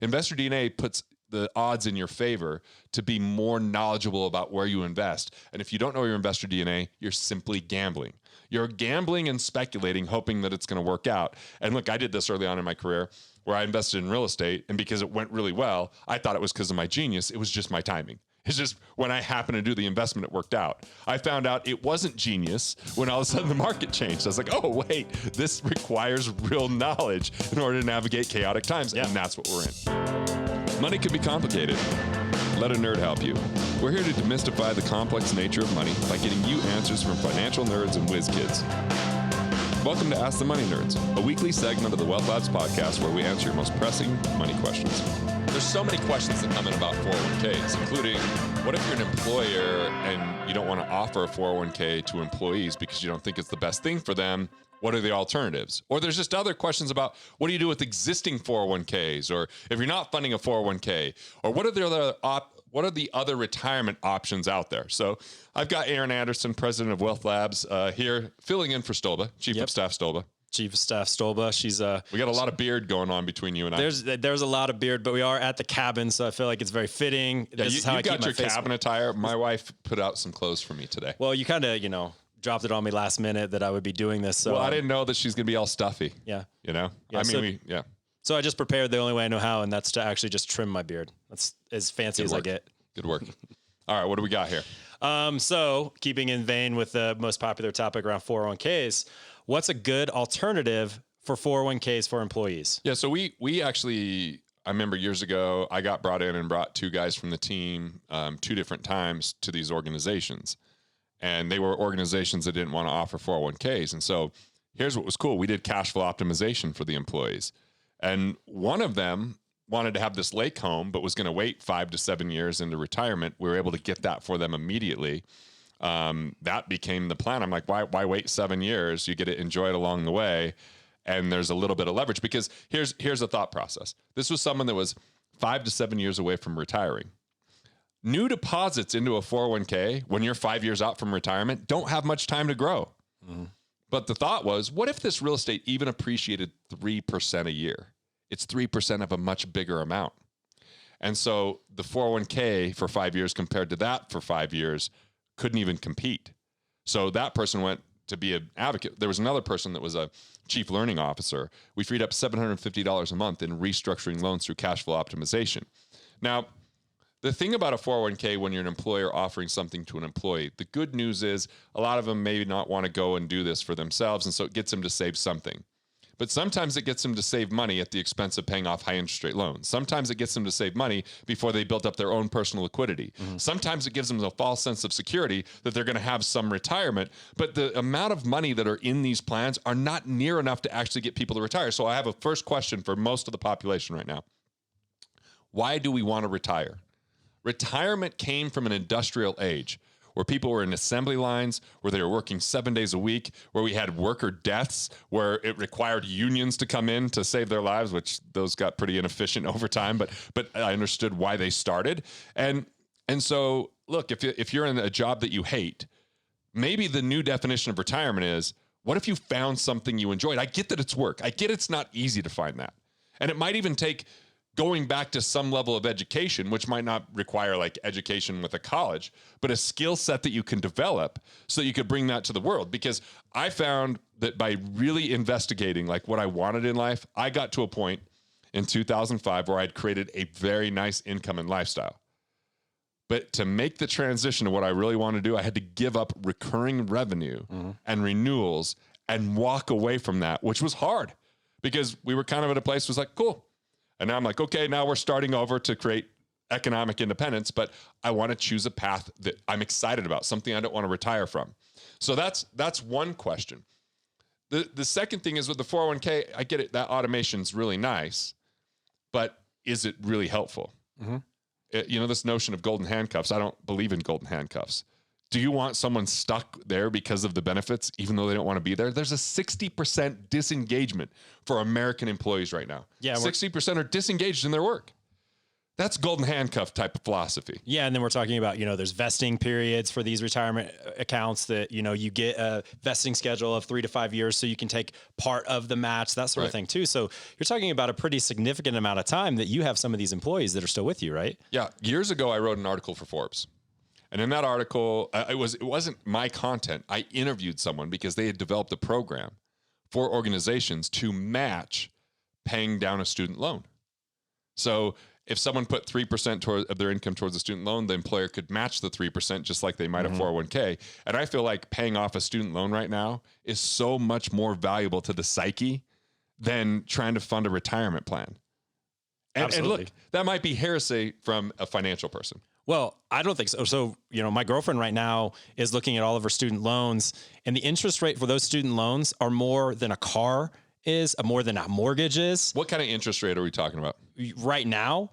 Investor DNA puts the odds in your favor to be more knowledgeable about where you invest. And if you don't know your investor DNA, you're simply gambling. You're gambling and speculating, hoping that it's going to work out. And look, I did this early on in my career where I invested in real estate. And because it went really well, I thought it was because of my genius. It was just my timing. It's just when I happened to do the investment, it worked out. I found out it wasn't genius when all of a sudden the market changed. I was like, oh, wait, this requires real knowledge in order to navigate chaotic times. Yeah. And that's what we're in. Money can be complicated. Let a nerd help you. We're here to demystify the complex nature of money by getting you answers from financial nerds and whiz kids. Welcome to Ask the Money Nerds, a weekly segment of the Wealth Labs podcast where we answer your most pressing money questions. There's so many questions that come in about 401ks, including what if you're an employer and you don't want to offer a 401k to employees because you don't think it's the best thing for them? What are the alternatives? Or there's just other questions about what do you do with existing 401ks, or if you're not funding a 401k, or what are the other retirement options out there? So I've got Aaron Anderson, president of Wealth Labs, here filling in for Stolba, Chief of Staff Stolba. Chief of Staff Stolba. She's we got a lot of beard going on between you and I. There's a lot of beard, but we are at the cabin, so I feel like it's very fitting. Yeah, this is how I keep your cabin attire. My wife put out some clothes for me today. Well, you kind of, dropped it on me last minute that I would be doing this. So well, I didn't know that she's going to be all stuffy. Yeah. Yeah, So I just prepared the only way I know how, and that's to actually just trim my beard. That's as fancy as I get. Good work. All right, what do we got here? So keeping in vein with the most popular topic around 401ks, what's a good alternative for 401ks for employees? Yeah, so we actually, I remember years ago, I got brought in and brought two guys from the team 2 different times to these organizations. And they were organizations that didn't want to offer 401ks. And so here's what was cool. We did cash flow optimization for the employees. And one of them wanted to have this lake home, but was going to wait 5 to 7 years into retirement. We were able to get that for them immediately. That became the plan. I'm like, why wait 7 years? You get to enjoy it along the way. And there's a little bit of leverage because here's a thought process. This was someone that was 5 to 7 years away from retiring. New deposits into a 401k when you're 5 years out from retirement don't have much time to grow. Mm-hmm. But the thought was, what if this real estate even appreciated 3% a year? It's 3% of a much bigger amount. And so the 401k for 5 years compared to that for 5 years couldn't even compete. So that person went to be an advocate. There was another person that was a chief learning officer. We freed up $750 a month in restructuring loans through cash flow optimization. Now, the thing about a 401k when you're an employer offering something to an employee, the good news is a lot of them may not want to go and do this for themselves, and so it gets them to save something. But sometimes it gets them to save money at the expense of paying off high interest rate loans. Sometimes it gets them to save money before they built up their own personal liquidity. Mm-hmm. Sometimes it gives them a false sense of security that they're going to have some retirement, but the amount of money that are in these plans are not near enough to actually get people to retire. So I have a first question for most of the population right now. Why do we want to retire? Retirement came from an industrial age where people were in assembly lines, where they were working 7 days a week, where we had worker deaths, where it required unions to come in to save their lives, which those got pretty inefficient over time, but I understood why they started. And so, look, if you're in a job that you hate, maybe the new definition of retirement is, what if you found something you enjoyed? I get that it's work. I get it's not easy to find that. And it might even take going back to some level of education, which might not require like education with a college, but a skill set that you can develop so you could bring that to the world. Because I found that by really investigating like what I wanted in life, I got to a point in 2005 where I'd created a very nice income and lifestyle. But to make the transition to what I really want to do, I had to give up recurring revenue and renewals and walk away from that, which was hard because we were kind of at a place that was like, cool. And now I'm like, okay, now we're starting over to create economic independence, but I want to choose a path that I'm excited about, something I don't want to retire from. So that's one question. The second thing is with the 401k, I get it, that automation's really nice, but is it really helpful? Mm-hmm. This notion of golden handcuffs, I don't believe in golden handcuffs. Do you want someone stuck there because of the benefits, even though they don't want to be there? There's a 60% disengagement for American employees right now. Yeah, 60% are disengaged in their work. That's golden handcuff type of philosophy. Yeah. And then we're talking about, there's vesting periods for these retirement accounts that, you get a vesting schedule of 3 to 5 years so you can take part of the match, that sort of thing too. So you're talking about a pretty significant amount of time that you have some of these employees that are still with you, right? Yeah. Years ago, I wrote an article for Forbes. And in that article, it wasn't my content. I interviewed someone because they had developed a program for organizations to match paying down a student loan. So if someone put 3% of their income towards a student loan, the employer could match the 3% just like they might a 401k. And I feel like paying off a student loan right now is so much more valuable to the psyche than trying to fund a retirement plan. And look, that might be heresy from a financial person. Well, I don't think so. So, my girlfriend right now is looking at all of her student loans, and the interest rate for those student loans are more than a car is, more than a mortgage is. What kind of interest rate are we talking about? Right now,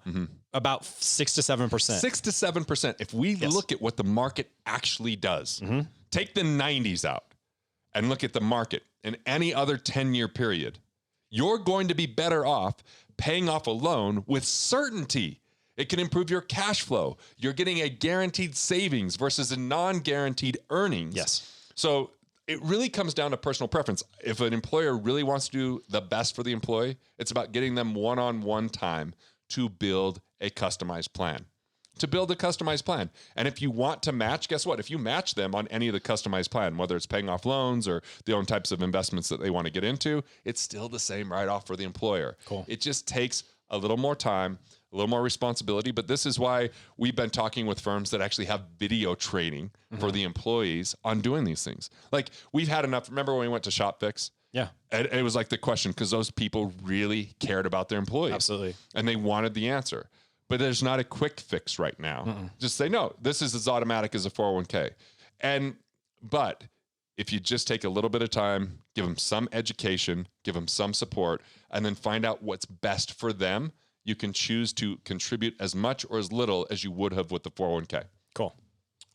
about 6 to 7%. 6 to 7%. If we look at what the market actually does, take the 90s out and look at the market in any other 10-year period, you're going to be better off paying off a loan with certainty. It can improve your cash flow. You're getting a guaranteed savings versus a non-guaranteed earnings. Yes. So it really comes down to personal preference. If an employer really wants to do the best for the employee, it's about getting them one-on-one time to build a customized plan. And if you want to match, guess what? If you match them on any of the customized plan, whether it's paying off loans or the own types of investments that they want to get into, it's still the same write-off for the employer. Cool. It just takes a little more time, a little more responsibility. But this is why we've been talking with firms that actually have video training for the employees on doing these things. Like we've had enough. Remember when we went to ShopFix? Yeah. And it was like the question, because those people really cared about their employees. Absolutely. And they wanted the answer. But there's not a quick fix right now. Just say, no, this is as automatic as a 401k. But if you just take a little bit of time, give them some education, give them some support, and then find out what's best for them, you can choose to contribute as much or as little as you would have with the 401k. Cool.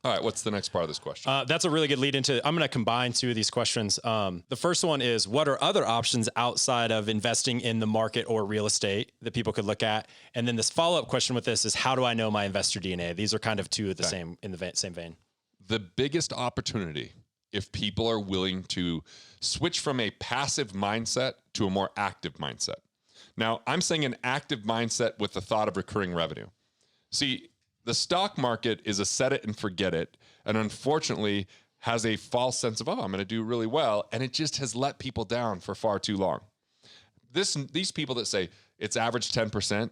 All right, what's the next part of this question? That's a really good lead into. I'm going to combine two of these questions. The first one is, what are other options outside of investing in the market or real estate that people could look at? And then this follow-up question with this is, how do I know my investor DNA? These are kind of two of the same in the same vein. The biggest opportunity, if people are willing to switch from a passive mindset to a more active mindset. Now, I'm saying an active mindset with the thought of recurring revenue. See, the stock market is a set it and forget it, and unfortunately has a false sense of, I'm going to do really well, and it just has let people down for far too long. These people that say it's average 10%,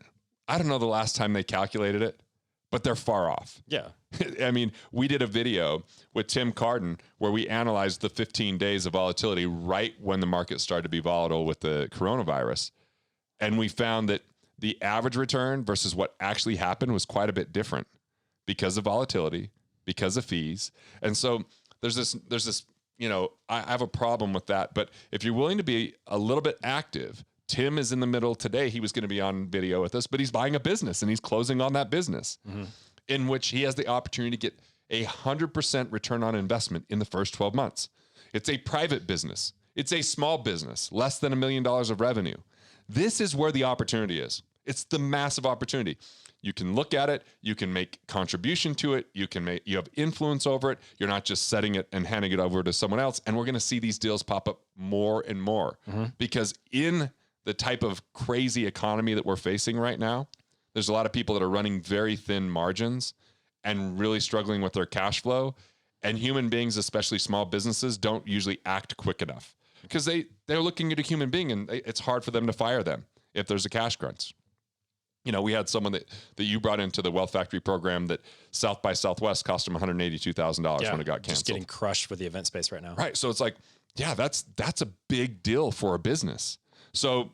I don't know the last time they calculated it, but they're far off. Yeah. I mean, we did a video with Tim Carden where we analyzed the 15 days of volatility right when the market started to be volatile with the coronavirus, and we found that the average return versus what actually happened was quite a bit different because of volatility, because of fees. And so there's this, I have a problem with that. But if you're willing to be a little bit active, Tim is in the middle today. He was going to be on video with us, but he's buying a business and he's closing on that business in which he has the opportunity to get 100% return on investment in the first 12 months. It's a private business. It's a small business, less than $1 million of revenue. This is where the opportunity is. It's the massive opportunity. You can look at it. You can make contribution to it. You have influence over it. You're not just setting it and handing it over to someone else. And we're going to see these deals pop up more and more because in the type of crazy economy that we're facing right now, there's a lot of people that are running very thin margins and really struggling with their cash flow. And human beings, especially small businesses, don't usually act quick enough because they're looking at a human being and it's hard for them to fire them if there's a cash crunch. We had someone that you brought into the Wealth Factory program that South by Southwest cost him $182,000 when it got canceled. Just getting crushed with the event space right now. Right. So it's like, yeah, that's a big deal for a business. So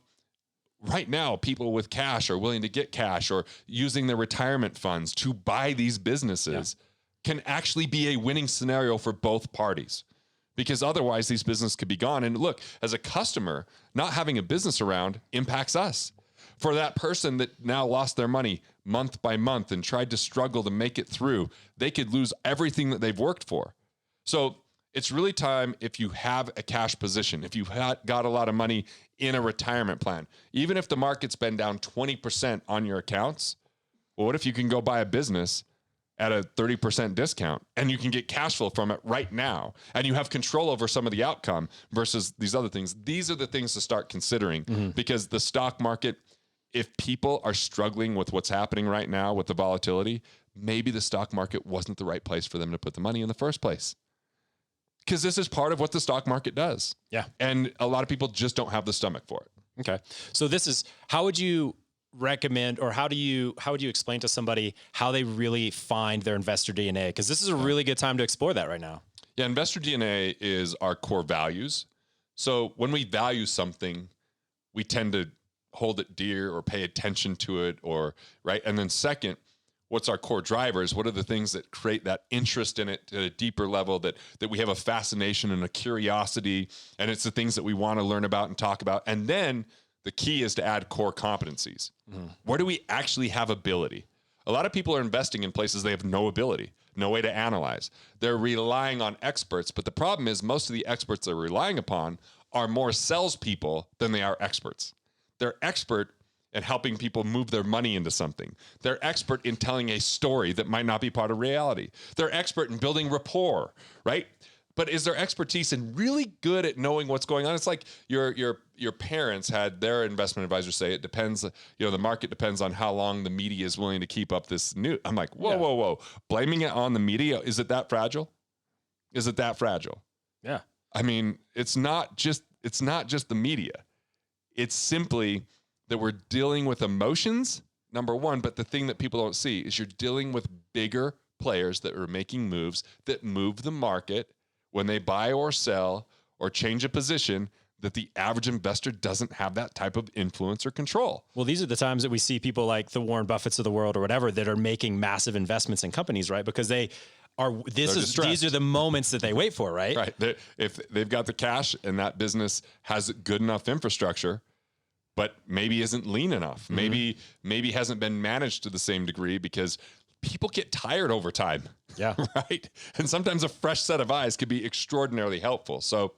right now, people with cash are willing to get cash or using their retirement funds to buy these businesses can actually be a winning scenario for both parties. Because otherwise, these businesses could be gone. And look, as a customer, not having a business around impacts us. For that person that now lost their money month by month and tried to struggle to make it through, they could lose everything that they've worked for. So it's really time, if you have a cash position, if you've got a lot of money in a retirement plan, even if the market's been down 20% on your accounts, Well, what if you can go buy a business at a 30% discount and you can get cash flow from it right now and you have control over some of the outcome versus these other things? These are the things to start considering because the stock market, if people are struggling with what's happening right now with the volatility, maybe the stock market wasn't the right place for them to put the money in the first place. Because this is part of what the stock market does. Yeah. And a lot of people just don't have the stomach for it. Okay. So this is, how would you recommend, or how would you explain to somebody how they really find their investor DNA? Because this is a really good time to explore that right now. Yeah. Investor DNA is our core values. So when we value something, we tend to hold it dear or pay attention to it, or right. And then second, what's our core drivers? What are the things that create that interest in it at a deeper level, that we have a fascination and a curiosity, and it's the things that we want to learn about and talk about. And then the key is to add core competencies. Where do we actually have ability? A lot of people are investing in places they have no ability, no way to analyze. They're relying on experts, but the problem is most of the experts they're relying upon are more salespeople than they are experts. They're expert at helping people move their money into something. They're expert in telling a story that might not be part of reality. They're expert in building rapport, right? But is their expertise in really good at knowing what's going on? It's like your parents had their investment advisor say, it depends, the market depends on how long the media is willing to keep up this news. I'm like, whoa. Blaming it on the media, is it that fragile? Is it that fragile? Yeah. I mean, it's not just the media. It's simply that we're dealing with emotions, number one, but the thing that people don't see is you're dealing with bigger players that are making moves that move the market when they buy or sell or change a position, that the average investor doesn't have that type of influence or control. Well, these are the times that we see people like the Warren Buffetts of the world or whatever that are making massive investments in companies, right? Because these are the moments that they wait for, right? Right. If they've got the cash and that business has good enough infrastructure, but maybe isn't lean enough, maybe hasn't been managed to the same degree, because people get tired over time. Yeah. Right. And sometimes a fresh set of eyes could be extraordinarily helpful. So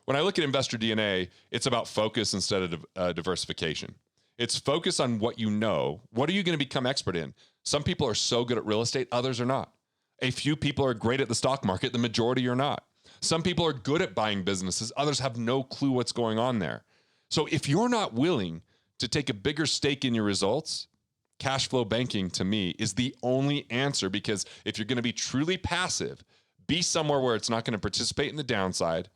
when I look at investor DNA, it's about focus instead of diversification. It's focus on what you know. What are you going to become expert in? Some people are so good at real estate, others are not. A few people are great at the stock market, the majority are not. Some people are good at buying businesses, others have no clue what's going on there. So if you're not willing to take a bigger stake in your results, cash flow banking to me is the only answer, because if you're going to be truly passive, be somewhere where it's not going to participate in the downside.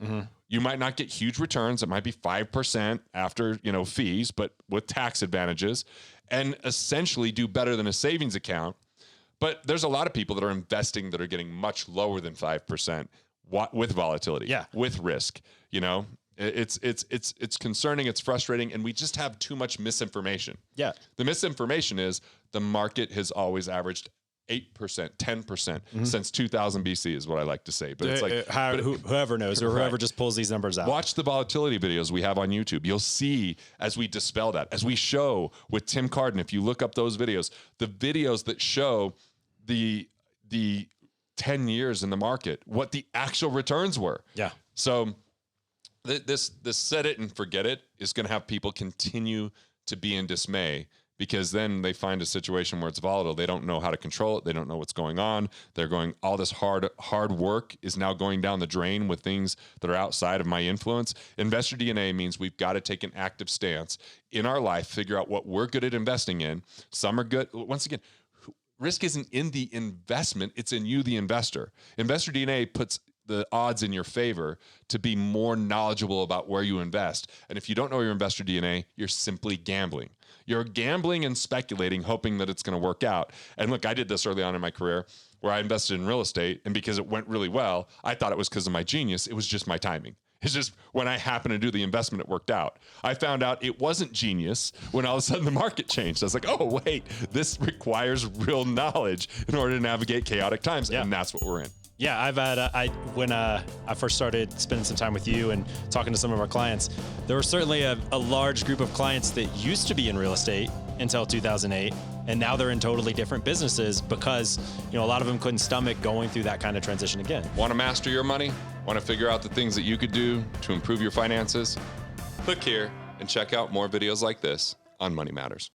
You might not get huge returns. It might be 5% after, fees, but with tax advantages, and essentially do better than a savings account. But there's a lot of people that are investing that are getting much lower than 5% with volatility, with risk, It's concerning, it's frustrating, and we just have too much misinformation. Yeah. The misinformation is the market has always averaged 8%, 10% since 2000 BC is what I like to say. But it's like whoever knows, or whoever just pulls these numbers out. Watch the volatility videos we have on YouTube. You'll see as we dispel that, as we show with Tim Carden. If you look up those videos, the videos that show the 10 years in the market, what the actual returns were. Yeah. So this set it and forget it is going to have people continue to be in dismay, because then they find a situation where it's volatile. They don't know how to control it. They don't know what's going on. They're going, all this hard work is now going down the drain with things that are outside of my influence. Investor DNA means we've got to take an active stance in our life, figure out what we're good at investing in. Some are good. Once again, risk isn't in the investment. It's in you, the investor. Investor DNA puts the odds in your favor to be more knowledgeable about where you invest. And if you don't know your investor DNA, you're simply gambling. You're gambling and speculating, hoping that it's going to work out. And look, I did this early on in my career where I invested in real estate, and because it went really well, I thought it was because of my genius. It was just my timing. It's just when I happened to do the investment, it worked out. I found out it wasn't genius when all of a sudden the market changed. I was like, oh, wait, this requires real knowledge in order to navigate chaotic times. Yeah. And that's what we're in. Yeah, I've had, when I first started spending some time with you and talking to some of our clients, there was certainly a large group of clients that used to be in real estate until 2008. And now they're in totally different businesses because, a lot of them couldn't stomach going through that kind of transition again. Want to master your money? Want to figure out the things that you could do to improve your finances? Click here and check out more videos like this on Money Matters.